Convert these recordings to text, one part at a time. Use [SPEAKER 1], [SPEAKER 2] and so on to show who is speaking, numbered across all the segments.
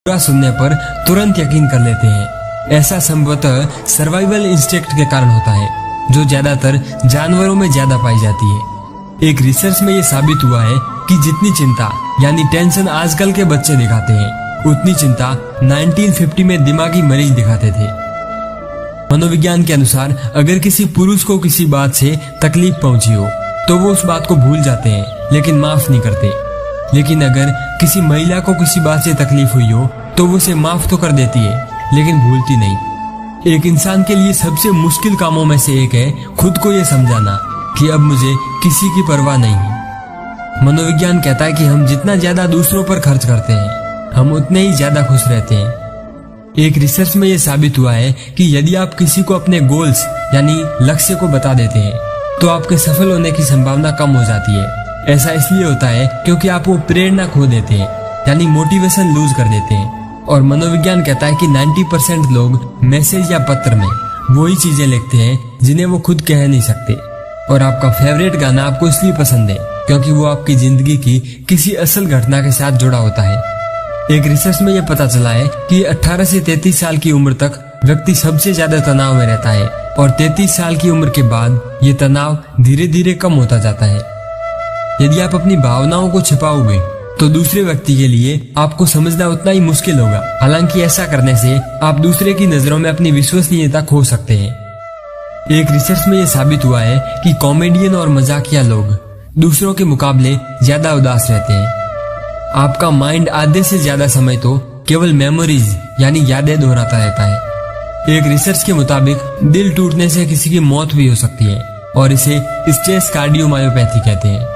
[SPEAKER 1] बुरा सुनने पर तुरंत यकीन कर लेते हैं। ऐसा संभवतः सर्वाइवल इंस्टिंक्ट के कारण होता है, जो ज्यादातर जानवरों में ज्यादा पाई जाती है। एक रिसर्च में ये साबित हुआ है कि जितनी चिंता यानी टेंशन आजकल के बच्चे दिखाते हैं, उतनी चिंता 1950 में दिमागी मरीज दिखाते थे। मनोविज्ञान के अनुसार अगर किसी पुरुष को किसी बात से तकलीफ पहुंची हो तो वो उस बात को भूल जाते हैं, लेकिन माफ नहीं करते। लेकिन अगर किसी महिला को किसी बात से तकलीफ हुई हो तो वो उसे माफ तो कर देती है, लेकिन भूलती नहीं। एक इंसान के लिए सबसे मुश्किल कामों में से एक है खुद को ये समझाना कि अब मुझे किसी की परवाह नहीं है। मनोविज्ञान कहता है कि हम जितना ज्यादा दूसरों पर खर्च करते हैं, हम उतने ही ज्यादा खुश रहते हैं। एक रिसर्च में यह साबित हुआ है कि यदि आप किसी को अपने गोल्स यानी लक्ष्य को बता देते हैं तो आपके सफल होने की संभावना कम हो जाती है। ऐसा इसलिए होता है क्योंकि आप वो प्रेरणा खो देते हैं, यानी मोटिवेशन लूज कर देते हैं। और मनोविज्ञान कहता है कि 90% लोग मैसेज या पत्र में वही चीजें लिखते हैं जिन्हें वो खुद कह नहीं सकते। और आपका फेवरेट गाना आपको इसलिए पसंद है क्योंकि वो आपकी जिंदगी की किसी असल घटना के साथ जुड़ा होता है। एक रिसर्च में यह पता चला है कि 18 से 33 साल की उम्र तक व्यक्ति सबसे ज्यादा तनाव में रहता है और 33 साल की उम्र के बाद ये तनाव धीरे धीरे कम होता जाता है। यदि आप अपनी भावनाओं को छिपाओगे तो दूसरे व्यक्ति के लिए आपको समझना उतना ही मुश्किल होगा। हालांकि ऐसा करने से आप दूसरे की नजरों में अपनी विश्वसनीयता खो सकते हैं। एक रिसर्च में यह साबित हुआ है कि कॉमेडियन और मजाकिया लोग दूसरों के मुकाबले ज्यादा उदास रहते हैं। आपका माइंड आधे से ज्यादा समय तो केवल मेमोरीज यानी यादें दोहराता रहता है। एक रिसर्च के मुताबिक दिल टूटने से किसी की मौत भी हो सकती है और इसे स्ट्रेस कार्डियोमायोपैथी कहते हैं।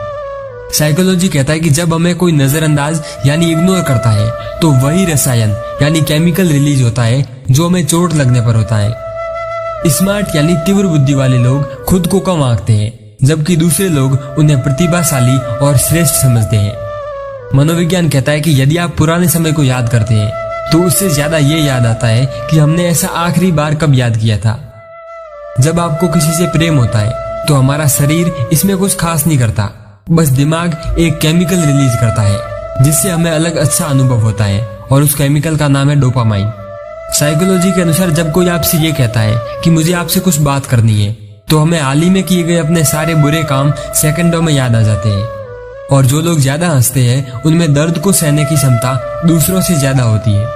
[SPEAKER 1] साइकोलॉजी कहता है कि जब हमें कोई नजरअंदाज यानी इग्नोर करता है तो वही रसायन यानी केमिकल रिलीज होता है जो हमें चोट लगने पर होता है। स्मार्ट यानी तीव्र बुद्धि वाले लोग खुद को कम आंकते हैं, जबकि दूसरे लोग उन्हें प्रतिभाशाली और श्रेष्ठ समझते हैं। मनोविज्ञान कहता है कि यदि आप पुराने समय को याद करते हैं तो उससे ज्यादा ये याद आता है कि हमने ऐसा आखिरी बार कब याद किया था। जब आपको किसी से प्रेम होता है तो हमारा शरीर इसमें कुछ खास नहीं करता, बस दिमाग एक केमिकल रिलीज करता है जिससे हमें अलग अच्छा अनुभव होता है और उस केमिकल का नाम है डोपामाइन। साइकोलॉजी के अनुसार जब कोई आपसे ये कहता है कि मुझे आपसे कुछ बात करनी है तो हमें हाल ही में किए गए अपने सारे बुरे काम सेकंडों में याद आ जाते हैं। और जो लोग ज्यादा हंसते हैं उनमें दर्द को सहने की क्षमता दूसरों से ज्यादा होती है।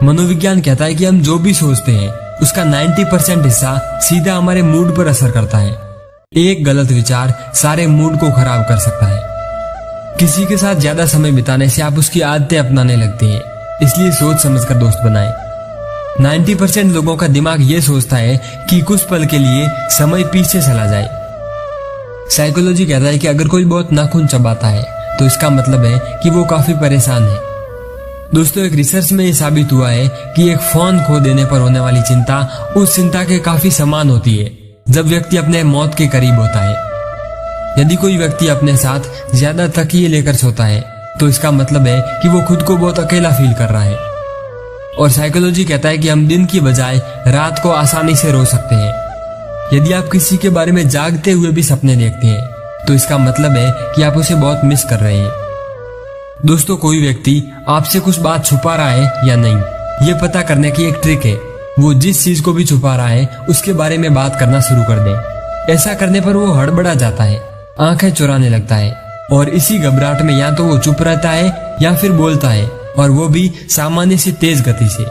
[SPEAKER 1] मनोविज्ञान कहता है कि हम जो भी सोचते हैं उसका 90% हिस्सा सीधा हमारे मूड पर असर करता है। एक गलत विचार सारे मूड को खराब कर सकता है। किसी के साथ ज्यादा समय बिताने से आप उसकी आदतें अपनाने लगते हैं, इसलिए सोच समझकर दोस्त बनाएं। 90% लोगों का दिमाग ये सोचता है कि कुछ पल के लिए समय पीछे चला जाए। साइकोलॉजी कहता है कि अगर कोई बहुत नाखून चबाता है तो इसका मतलब है कि वो काफी परेशान है। दोस्तों, एक रिसर्च में ये साबित हुआ है कि एक फोन खो देने पर होने वाली चिंता उस चिंता के काफी समान होती है जब व्यक्ति अपने मौत के करीब होता है। यदि कोई व्यक्ति अपने साथ ज्यादा तकिए लेकर सोता है तो इसका मतलब है कि वो खुद को बहुत अकेला फील कर रहा है। और साइकोलॉजी कहता है कि हम दिन की बजाय रात को आसानी से रो सकते हैं। यदि आप किसी के बारे में जागते हुए भी सपने देखते हैं तो इसका मतलब है कि आप उसे बहुत मिस कर रहे हैं। दोस्तों, कोई व्यक्ति आपसे कुछ बात छुपा रहा है या नहीं, ये पता करने की एक ट्रिक है वो जिस चीज को भी छुपा रहा है उसके बारे में बात करना शुरू कर दे। ऐसा करने पर वो हड़बड़ा जाता है, आंखें चुराने लगता है और इसी घबराहट में या तो वो चुप रहता है या फिर बोलता है, और वो भी सामान्य से तेज गति से।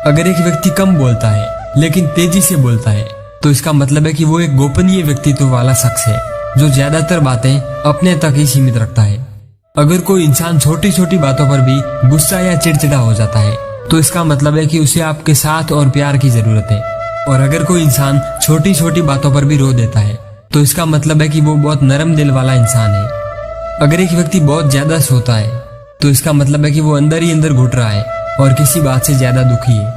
[SPEAKER 1] अगर एक व्यक्ति कम बोलता है लेकिन तेजी से बोलता है तो इसका मतलब है कि वो एक गोपनीय व्यक्तित्व वाला शख्स है जो ज्यादातर बातें अपने तक ही सीमित रखता है। अगर कोई इंसान छोटी छोटी बातों पर भी गुस्सा या चिड़चिड़ा हो जाता है तो इसका मतलब है कि उसे आपके साथ और प्यार की जरूरत है। और अगर कोई इंसान छोटी छोटी बातों पर भी रो देता है तो इसका मतलब है कि वो बहुत नरम दिल वाला इंसान है। अगर एक व्यक्ति बहुत ज्यादा सोता है तो इसका मतलब है कि वो अंदर ही अंदर घुट रहा है और किसी बात से ज्यादा दुखी है।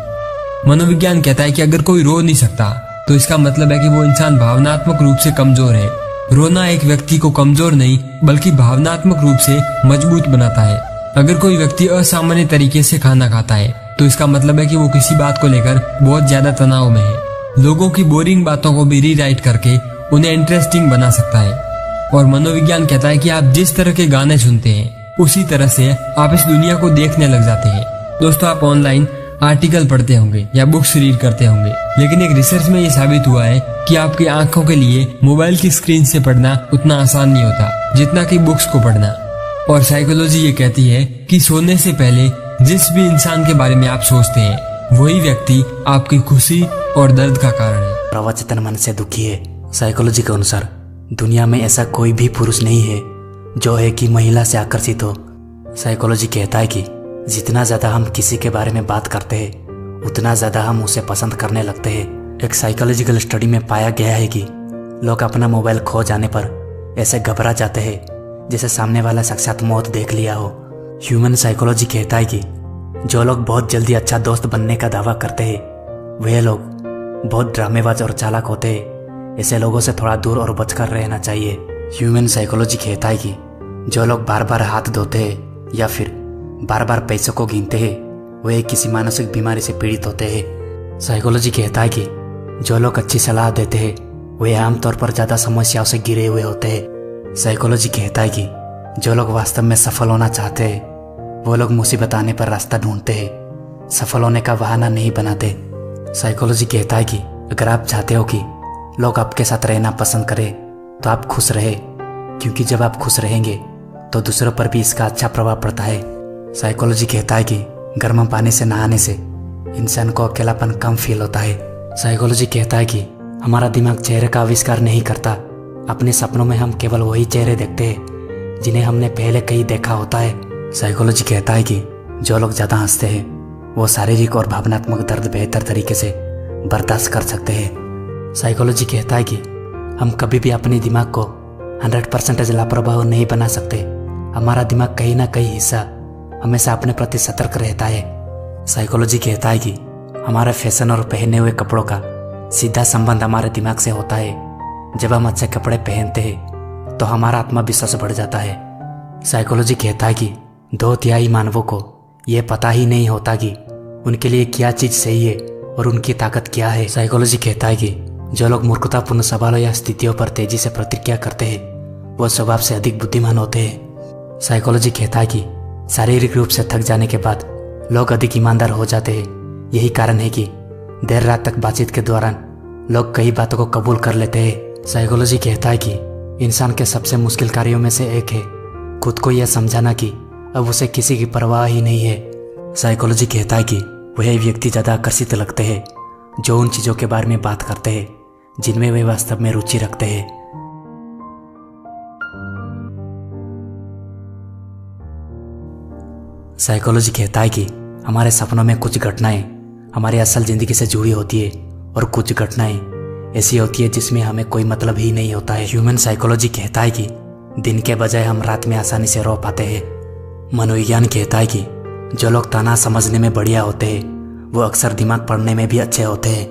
[SPEAKER 1] मनोविज्ञान कहता है कि अगर कोई रो नहीं सकता तो इसका मतलब है कि वो इंसान भावनात्मक रूप से कमजोर है। रोना एक व्यक्ति को कमजोर नहीं बल्कि भावनात्मक रूप से मजबूत बनाता है। अगर कोई व्यक्ति असामान्य तरीके से खाना खाता है तो इसका मतलब है कि वो किसी बात को लेकर बहुत ज्यादा तनाव में है। लोगों की बोरिंग बातों को भी रीराइट करके उन्हें इंटरेस्टिंग बना सकता है। और मनोविज्ञान कहता है कि आप जिस तरह के गाने सुनते हैं उसी तरह से आप इस दुनिया को देखने लग जाते हैं। दोस्तों, आप ऑनलाइन आर्टिकल पढ़ते होंगे या बुक्स रीड करते होंगे, लेकिन एक रिसर्च में ये साबित हुआ है कि आपकी आंखों के लिए मोबाइल की स्क्रीन से पढ़ना उतना आसान नहीं होता जितना कि बुक्स को पढ़ना। और साइकोलॉजी ये कहती है कि सोने से पहले जिस भी इंसान के बारे में आप सोचते हैं वही व्यक्ति आपकी खुशी और दर्द का कारण है।
[SPEAKER 2] प्रवचन मन से दुखी है। साइकोलॉजी के अनुसार दुनिया में ऐसा कोई भी पुरुष नहीं है जो है कि महिला से आकर्षित हो। साइकोलॉजी कहता है कि जितना ज्यादा हम किसी के बारे में बात करते हैं उतना ज्यादा हम उसे पसंद करने लगते हैं। एक साइकोलॉजिकल स्टडी में पाया गया है कि लोग अपना मोबाइल खो जाने पर ऐसे घबरा जाते हैं जैसे सामने वाला साक्षात मौत देख लिया हो। ह्यूमन साइकोलॉजी कहता है कि जो लोग बहुत जल्दी अच्छा दोस्त बनने का दावा करते हैं वह लोग बहुत ड्रामेबाज और चालाक होते हैं। ऐसे लोगों से थोड़ा दूर और बचकर रहना चाहिए। ह्यूमन साइकोलॉजी कहता है कि जो लोग बार बार हाथ धोते हैं या फिर बार बार पैसों को गिनते हैं वे किसी मानसिक बीमारी से पीड़ित होते हैं। साइकोलॉजी कहता है कि जो लोग अच्छी सलाह देते हैं वे आमतौर पर ज्यादा समस्याओं से घिरे हुए होते हैं। साइकोलॉजी कहता है कि जो लोग वास्तव में सफल होना चाहते हैं वो लोग मुसीबत आने पर रास्ता ढूंढते हैं, सफल होने का बहाना नहीं बनाते। साइकोलॉजी कहता है कि अगर आप चाहते हो कि लोग आपके साथ रहना पसंद करें तो आप खुश रहे, क्योंकि जब आप खुश रहेंगे तो दूसरों पर भी इसका अच्छा प्रभाव पड़ता है। साइकोलॉजी कहता है कि गर्म पानी से नहाने से इंसान को अकेलापन कम फील होता है। साइकोलॉजी कहता है कि हमारा दिमाग चेहरे का आविष्कार नहीं करता। अपने सपनों में हम केवल वही चेहरे देखते हैं जिन्हें हमने पहले कहीं देखा होता है। साइकोलॉजी कहता है कि जो लोग ज्यादा हंसते हैं वो शारीरिक और भावनात्मक दर्द बेहतर तरीके से बर्दाश्त कर सकते हैं। साइकोलॉजी कहता है कि हम कभी भी अपने दिमाग को 100% लापरवाह नहीं बना सकते। हमारा दिमाग कहीं ना कहीं हिस्सा हमेशा अपने प्रति सतर्क रहता है। साइकोलॉजी कहता है कि हमारे फैशन और पहने हुए कपड़ों का सीधा संबंध हमारे दिमाग से होता है। जब हम अच्छे कपड़े पहनते हैं तो हमारा आत्मविश्वास बढ़ जाता है। साइकोलॉजी कहता है कि 2/3 मानवों को यह पता ही नहीं होता कि उनके लिए क्या चीज सही है और उनकी ताकत क्या है। साइकोलॉजी कहता है कि जो लोग मूर्खतापूर्ण सवालों या स्थितियों पर तेजी से प्रतिक्रिया करते हैं वो स्वभाव से अधिक बुद्धिमान होते हैं। साइकोलॉजी कहता है कि शारीरिक रूप से थक जाने के बाद लोग अधिक ईमानदार हो जाते हैं। यही कारण है कि देर रात तक बातचीत के दौरान लोग कई बातों को कबूल कर लेते हैं। साइकोलॉजी कहता है कि इंसान के सबसे मुश्किल कार्यों में से एक है खुद को यह समझाना कि अब उसे किसी की परवाह ही नहीं है। साइकोलॉजी कहता है कि वह व्यक्ति ज्यादा आकर्षित लगते हैं जो उन चीजों के बारे में बात करते हैं जिनमें वे वास्तव में रुचि रखते हैं। साइकोलॉजी कहता है कि हमारे सपनों में कुछ घटनाएं हमारी असल जिंदगी से जुड़ी होती है और कुछ घटनाएं ऐसी होती है जिसमें हमें कोई मतलब ही नहीं होता है। ह्यूमन साइकोलॉजी कहता है कि दिन के बजाय हम रात में आसानी से रो पाते हैं। मनोविज्ञान कहता है कि जो लोग ताना समझने में बढ़िया होते हैं वो अक्सर दिमाग पढ़ने में भी अच्छे होते हैं।